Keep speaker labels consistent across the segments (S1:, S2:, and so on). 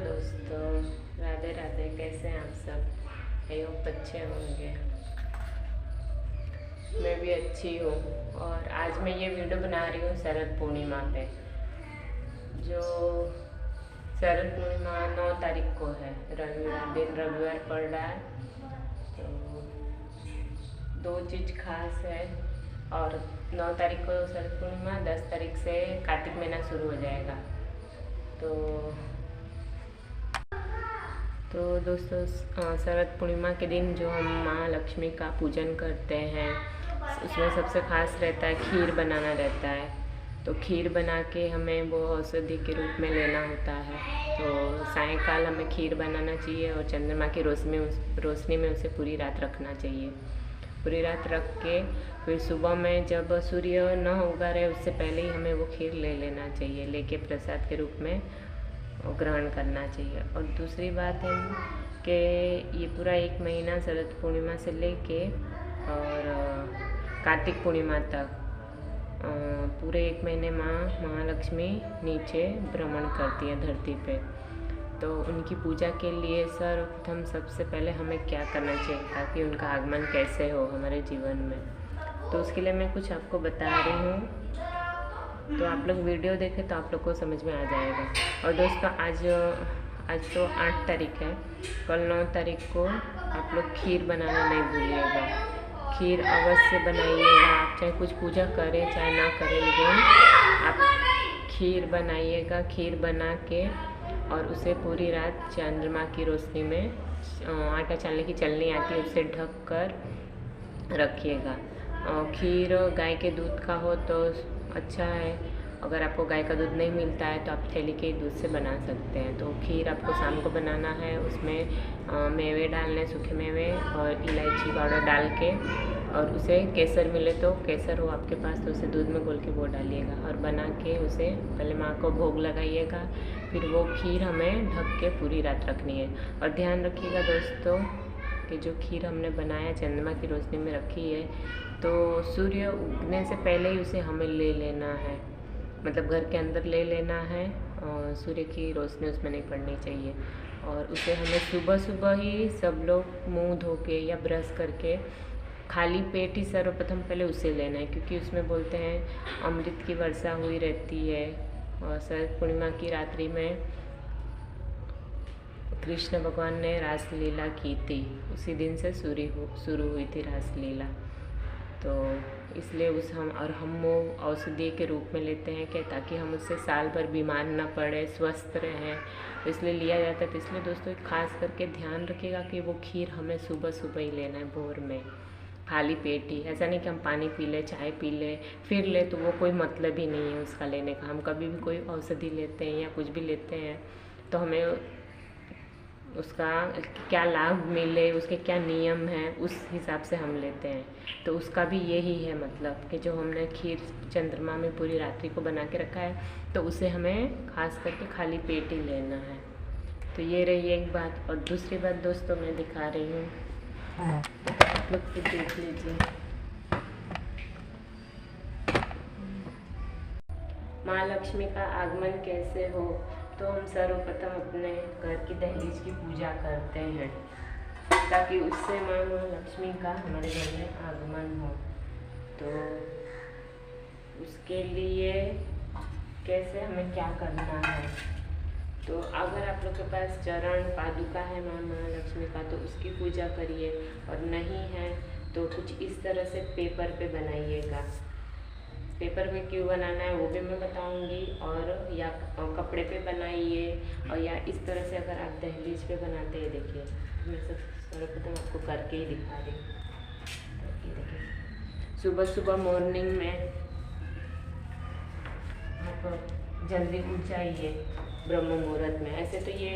S1: दोस्तों, राधे राधे। कैसे हैं आप सब? आई होप अच्छे होंगे। मैं भी अच्छी हूँ। और आज मैं ये वीडियो बना रही हूँ शरद पूर्णिमा पे। जो शरद पूर्णिमा 9 तारीख को है, रविवार पड़ रहा है। तो दो चीज़ खास है। और 9 तारीख को शरद पूर्णिमा, 10 तारीख से कार्तिक महीना शुरू हो जाएगा। तो दोस्तों, शरद पूर्णिमा के दिन जो हम माँ लक्ष्मी का पूजन करते हैं, उसमें सबसे खास रहता है खीर बनाना रहता है। तो खीर बना के हमें वो औषधि के रूप में लेना होता है। तो सायंकाल हमें खीर बनाना चाहिए और चंद्रमा की रोशनी में उसे पूरी रात रखना चाहिए। पूरी रात रख के फिर सुबह में जब सूर्य न उगा रहे उससे पहले ही हमें वो खीर ले लेना चाहिए, लेके प्रसाद के रूप में ग्रहण करना चाहिए। और दूसरी बात है कि ये पूरा 1 महीना शरद पूर्णिमा से लेके और कार्तिक पूर्णिमा तक पूरे 1 महीने माँ महालक्ष्मी नीचे भ्रमण करती है धरती पे। तो उनकी पूजा के लिए सर्वप्रथम सबसे पहले हमें क्या करना चाहिए ताकि उनका आगमन कैसे हो हमारे जीवन में, तो उसके लिए मैं कुछ आपको बता रही हूँ। तो आप लोग वीडियो देखें तो आप लोग को समझ में आ जाएगा। और दोस्तों, आज तो 8 तारीख है। कल 9 तारीख को आप लोग खीर बनाना नहीं भूलिएगा। खीर अवश्य बनाइएगा। आप चाहे कुछ पूजा करें चाहे ना करें, लेकिन आप खीर बनाइएगा। खीर बना के और उसे पूरी रात चंद्रमा की रोशनी में, आटा चालने की चलनी आती है, उसे ढक कर रखिएगा। खीर गाय के दूध का हो तो अच्छा है। अगर आपको गाय का दूध नहीं मिलता है तो आप थैली के दूध से बना सकते हैं। तो खीर आपको शाम को बनाना है। उसमें मेवे डालने, सूखे मेवे और इलायची पाउडर डाल के, और उसे केसर मिले तो केसर हो आपके पास तो उसे दूध में घोल के वो डालिएगा और बना के उसे पहले माँ को भोग लगाइएगा। फिर वो खीर हमें ढक के पूरी रात रखनी है। और ध्यान रखिएगा दोस्तों कि जो खीर हमने बनाया चंद्रमा की रोशनी में रखी है, तो सूर्य उगने से पहले ही उसे हमें ले लेना है, मतलब घर के अंदर ले लेना है। और सूर्य की रोशनी उसमें नहीं पड़नी चाहिए। और उसे हमें सुबह सुबह ही सब लोग मुंह धो के या ब्रश करके खाली पेट ही सर्वप्रथम पहले उसे लेना है, क्योंकि उसमें बोलते हैं अमृत की वर्षा हुई रहती है। और शरद पूर्णिमा की रात्रि में कृष्ण भगवान ने रासलीला की थी, उसी दिन से शुरू हुई थी रासलीला। तो इसलिए हम वो औषधि के रूप में लेते हैं कि ताकि हम उससे साल भर बीमार ना पड़े, स्वस्थ रहें, तो इसलिए लिया जाता है। तो इसलिए दोस्तों खास करके ध्यान रखिएगा कि वो खीर हमें सुबह सुबह ही लेना है, भोर में, खाली पेट ही। ऐसा नहीं कि हम पानी पी ले, चाय पी ले, फिर ले, तो वो कोई मतलब ही नहीं है उसका लेने का। हम कभी भी कोई औषधि लेते हैं या कुछ भी लेते हैं तो हमें उसका क्या लाभ मिले, उसके क्या नियम हैं, उस हिसाब से हम लेते हैं। तो उसका भी यही है मतलब कि जो हमने खीर चंद्रमा में पूरी रात्रि को बना के रखा है तो उसे हमें खास करके खाली पेट ही लेना है। तो ये रही एक बात। और दूसरी बात दोस्तों मैं दिखा रही हूँ, आप लोग खुद देख लीजिए। माँ लक्ष्मी का आगमन कैसे हो, तो हम सर्वप्रथम अपने घर की दहलीज की पूजा करते हैं ताकि उससे माँ लक्ष्मी का हमारे घर में आगमन हो। तो उसके लिए कैसे हमें क्या करना है, तो अगर आप लोग के पास चरण पादुका है माँ लक्ष्मी का तो उसकी पूजा करिए, और नहीं है तो कुछ इस तरह से पेपर पे बनाइएगा। पेपर में क्यों बनाना है वो भी मैं बताऊंगी। और या कपड़े पे बनाइए, और या इस तरह से अगर आप दहलीज पे बनाते हैं, देखिए मैं सर्वप्रथम आपको करके ही दिखा रही हूँ। देखिए सुबह सुबह मॉर्निंग में आप जल्दी उठ जाइए ब्रह्म मुहूर्त में। ऐसे तो ये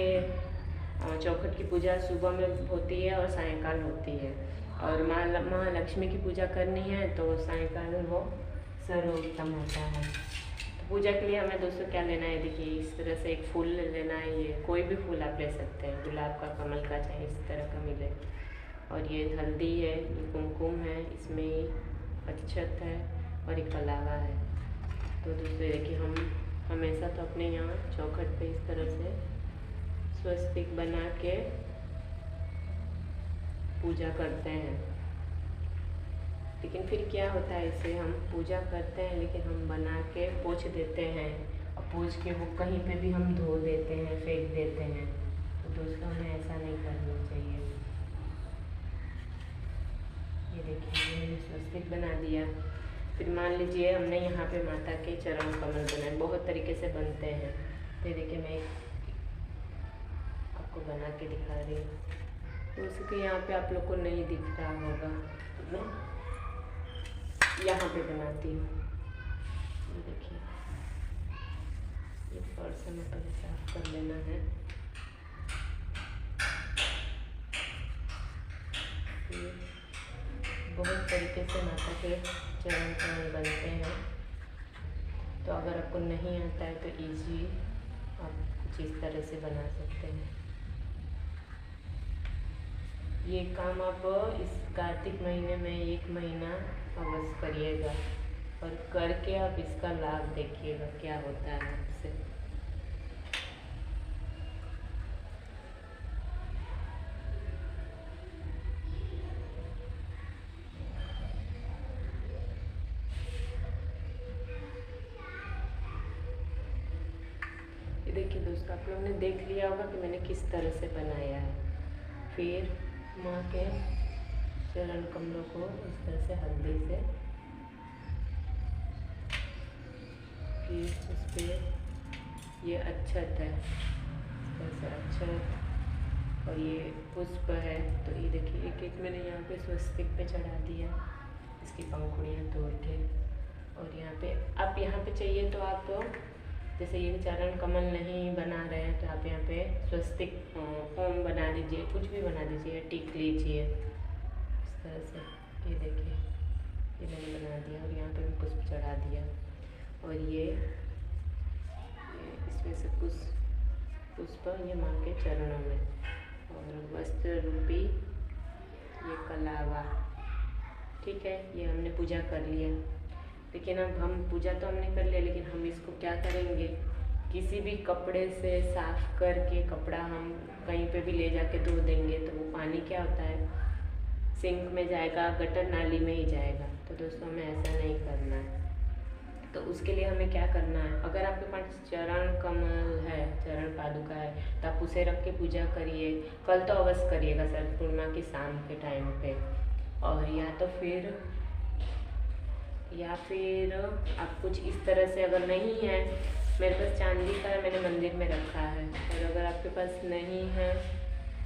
S1: चौखट की पूजा सुबह में होती है और सायंकाल होती है, और माँ लक्ष्मी की पूजा करनी है तो सायंकाल वो सर्वोत्तम होता है। तो पूजा के लिए हमें दोस्तों क्या लेना है, देखिए इस तरह से एक फूल लेना है। ये कोई भी फूल आप ले सकते हैं, गुलाब का, कमल का, चाहे इस तरह का मिले। और ये हल्दी है, ये कुमकुम है, इसमें अक्षत है और एक कलावा है। तो दोस्तों देखिए हम हमेशा तो अपने यहाँ चौखट पे इस तरह से स्वस्तिक बना के पूजा करते हैं। लेकिन फिर क्या होता है, इसे हम पूजा करते हैं लेकिन हम बना के पोंछ देते हैं और पोंछ के वो कहीं पे भी हम धो देते हैं, फेंक देते हैं। तो दोस्तों हमें ऐसा नहीं करना चाहिए। ये देखिए मैंने स्वस्तिक बना दिया। फिर मान लीजिए हमने यहाँ पे माता के चरण कमल बनाए, बहुत तरीके से बनते हैं। तो देखिए मैं आपको बना के दिखा रही हूँ। तो उसके यहाँ पे आप लोग को नहीं दिख रहा होगा, मैं यहाँ पे बनाती हूँ। ये देखिए, ये फर्श हमें पहले साफ कर लेना है। बहुत तरीके से माता के चरण कमल बनते हैं। तो अगर आपको नहीं आता है तो इजी आप कुछ इस तरह से बना सकते हैं। ये काम आप इस कार्तिक महीने में 1 महीना अवश्य करिएगा और करके आप इसका लाभ देखिएगा क्या होता है आपसे। देखिए दोस्तों, आप लोगों ने देख लिया होगा कि मैंने किस तरह से बनाया है। फिर माँ के चरण कमलों को इस तरह से हल्दी से, फिर उस पर ये अक्षत है, इस तरह से अक्षत, और ये पुष्प है। तो ये देखिए एक एक मैंने यहाँ पे स्वस्तिक पे चढ़ा दिया, इसकी पंखुड़ियाँ तोड़ के। और यहाँ पे आप यहाँ पे चाहिए तो आप जैसे ये चरण कमल नहीं बना रहे हैं तो आप यहाँ पे स्वस्तिक ओम बना दीजिए, कुछ भी बना दीजिए, टिक लीजिए इस तरह से। ये देखिए ये मैंने बना दिया और यहाँ पे मैं पुष्प चढ़ा दिया। और ये इसमें से पुष्प ये माँ के चरणों में, और वस्त्र रूपी ये कलावा। ठीक है, ये हमने पूजा कर लिया। लेकिन अब हम पूजा तो हमने कर लिया, लेकिन हम इसको क्या करेंगे, किसी भी कपड़े से साफ करके कपड़ा हम कहीं पे भी ले जाके धो देंगे तो वो पानी क्या होता है, सिंक में जाएगा, गटर नाली में ही जाएगा। तो दोस्तों हमें ऐसा नहीं करना है। तो उसके लिए हमें क्या करना है, अगर आपके पास चरण कमल है, चरण पादुका है, तो आप उसे रख के पूजा करिए। कल तो अवश्य करिएगा शरद पूर्णिमा की शाम के टाइम पे। और या फिर आप कुछ इस तरह से, अगर नहीं है, मेरे पास चांदी का है, मैंने मंदिर में रखा है। और अगर आपके पास नहीं है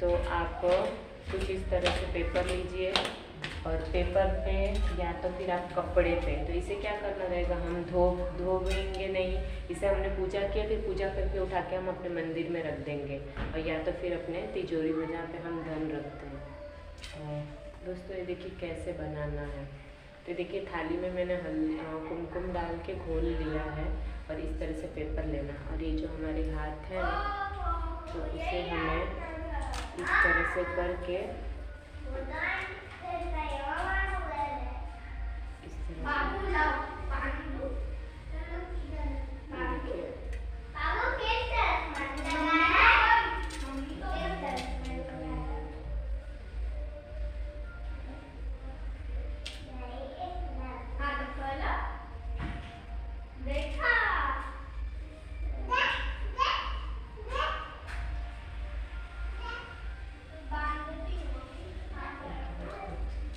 S1: तो आप कुछ इस तरह से पेपर लीजिए और पेपर पे या तो फिर आप कपड़े पे, तो इसे क्या करना रहेगा, हम धोएंगे नहीं, इसे हमने पूजा किया, फिर पूजा करके उठा के हम अपने मंदिर में रख देंगे, और या तो फिर अपने तिजोरी में जहाँ पे हम धन रखते हैं। दोस्तों ये देखिए कैसे बनाना है। तो देखिए थाली में मैंने कुमकुम डाल के घोल लिया है, और इस तरह से पेपर लेना, और ये जो हमारे हाथ है तो इसे हमें इस तरह से करके इस तरह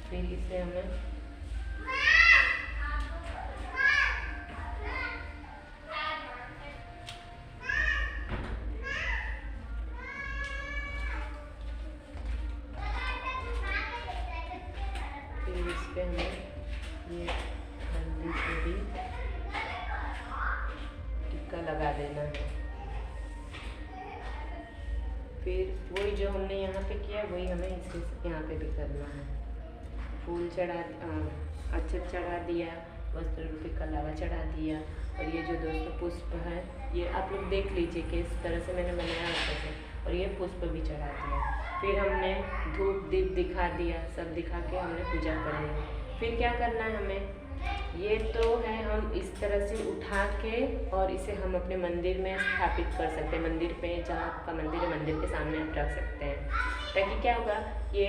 S1: फिर इसे हमें इस पे हमें ये हल्दी से भी टिक्का लगा देना है। फिर वही जो हमने यहाँ पे किया वही हमें इसे यहाँ पे भी करना है। फूल चढ़ा, अक्षत चढ़ा दिया, वस्त्र रूपी कलावा चढ़ा दिया, और ये जो दोस्तों पुष्प है ये आप लोग देख लीजिए कि इस तरह से मैंने बनाया होता है, और ये पुष्प भी चढ़ा दिया। फिर हमने धूप दीप दिखा दिया, सब दिखा के हमने पूजा कर ली। फिर क्या करना है हमें, ये तो है, हम इस तरह से उठा के और इसे हम अपने मंदिर में स्थापित कर सकते हैं। मंदिर पे, जहाँ आपका मंदिर है, मंदिर के सामने हम रख सकते हैं। ताकि क्या होगा, ये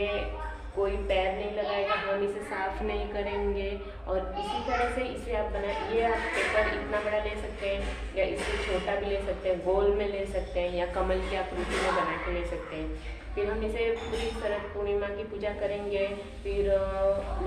S1: कोई पैर नहीं लगाएगा, हम इसे साफ नहीं करेंगे। और इसी तरह से इसे आप ये आप पेपर इतना बड़ा ले सकते हैं या इससे छोटा भी ले सकते हैं, गोल में ले सकते हैं या कमल की आकृति में बना के ले सकते हैं। फिर हम इसे पूरी शरद पूर्णिमा की पूजा करेंगे। फिर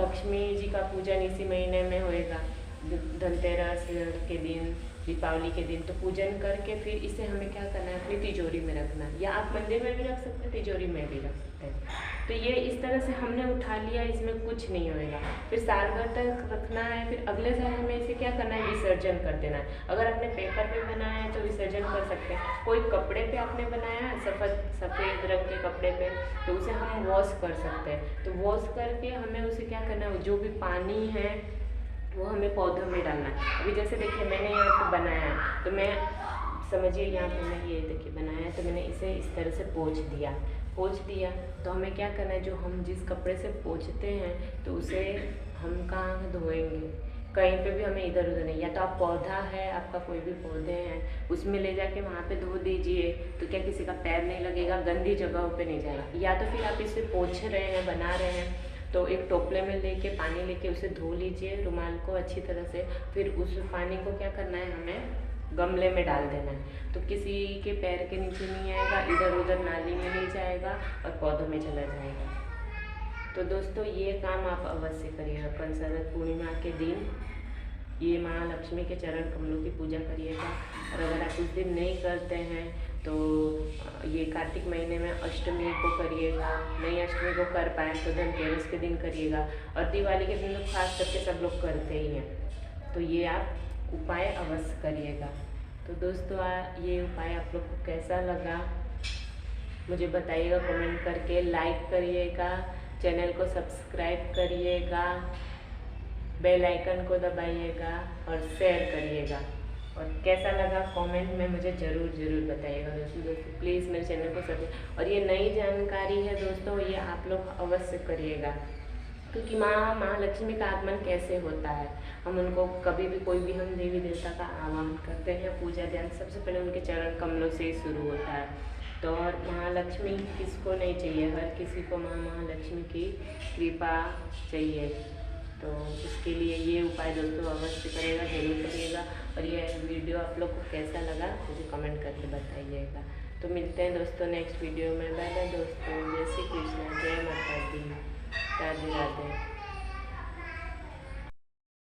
S1: लक्ष्मी जी का पूजन इसी महीने में होएगा, धनतेरस के दिन, दीपावली के दिन। तो पूजन करके फिर इसे हमें क्या करना है, अपनी तिजोरी में रखना है, या आप मंदिर में भी रख सकते हैं, तिजोरी में भी रख सकते हैं। तो ये इस तरह से हमने उठा लिया, इसमें कुछ नहीं होएगा। फिर साल भर तक रखना है। फिर अगले साल हमें इसे क्या करना है, विसर्जन कर देना है। अगर आपने पेपर पे बनाया है तो विसर्जन कर सकते हैं। कोई कपड़े पे आपने बनाया है, सफ़ेद रंग के कपड़े पे, तो उसे हम वॉश कर सकते हैं। तो वॉश करके हमें उसे क्या करना है, जो भी पानी है वो हमें पौधों में डालना है। अभी जैसे देखिए मैंने यहाँ पे बनाया है, तो मैं समझिए यहाँ पे मैं ये देखिए बनाया है, तो मैंने इसे इस तरह से पोंछ दिया। तो हमें क्या करना है, जो हम जिस कपड़े से पोंछते हैं तो उसे हम कहाँ धोएंगे, कहीं पे भी हमें इधर उधर नहीं। या तो आप पौधा है, आपका कोई भी पौधे हैं, उसमें ले जाके वहाँ पे धो दीजिए, तो क्या किसी का पैर नहीं लगेगा, गंदी जगहों पे नहीं जाएगा। या तो फिर आप इसे पोंछ रहे हैं, बना रहे हैं, तो एक टोपले में लेके पानी लेके उसे धो लीजिए, रुमाल को अच्छी तरह से। फिर उस पानी को क्या करना है, हमें गमले में डाल देना है। तो किसी के पैर के नीचे नहीं आएगा, इधर उधर नाली में नहीं जाएगा और पौधों में चला जाएगा। तो दोस्तों ये काम आप अवश्य करिएगा। कल शरद पूर्णिमा के दिन ये महालक्ष्मी के चरण कमलों की पूजा करिएगा। और अगर आप उस दिन नहीं करते हैं तो ये कार्तिक महीने में अष्टमी को करिएगा। नहीं अष्टमी को कर पाए तो धनतेरस के दिन करिएगा। और दिवाली के दिन तो खास करके सब लोग करते ही हैं। तो ये आप उपाय अवश्य करिएगा। तो दोस्तों ये उपाय आप लोग को कैसा लगा मुझे बताइएगा कमेंट करके। लाइक करिएगा, चैनल को सब्सक्राइब करिएगा, बेल आइकन को दबाइएगा और शेयर करिएगा। और कैसा लगा कमेंट में मुझे ज़रूर बताइएगा दोस्तों। प्लीज़ मेरे चैनल को सब्सक्राइब। और ये नई जानकारी है दोस्तों, ये आप लोग अवश्य करिएगा। क्योंकि महालक्ष्मी का आगमन कैसे होता है, हम उनको कभी भी कोई भी हम देवी देवता का आह्वान करते हैं, पूजा ध्यान सबसे पहले उनके चरण कमलों से ही शुरू होता है। तो और महालक्ष्मी किसको नहीं चाहिए, हर किसी को महालक्ष्मी की कृपा चाहिए। तो उसके लिए ये उपाय दोस्तों अवश्य करेगा, जरूर करिएगा। और ये वीडियो आप लोग को कैसा लगा मुझे कमेंट करके बताइएगा। तो मिलते हैं दोस्तों नेक्स्ट वीडियो में। बाय बाय दोस्तों, जय श्री कृष्ण, जय माता दी, राधे राधे।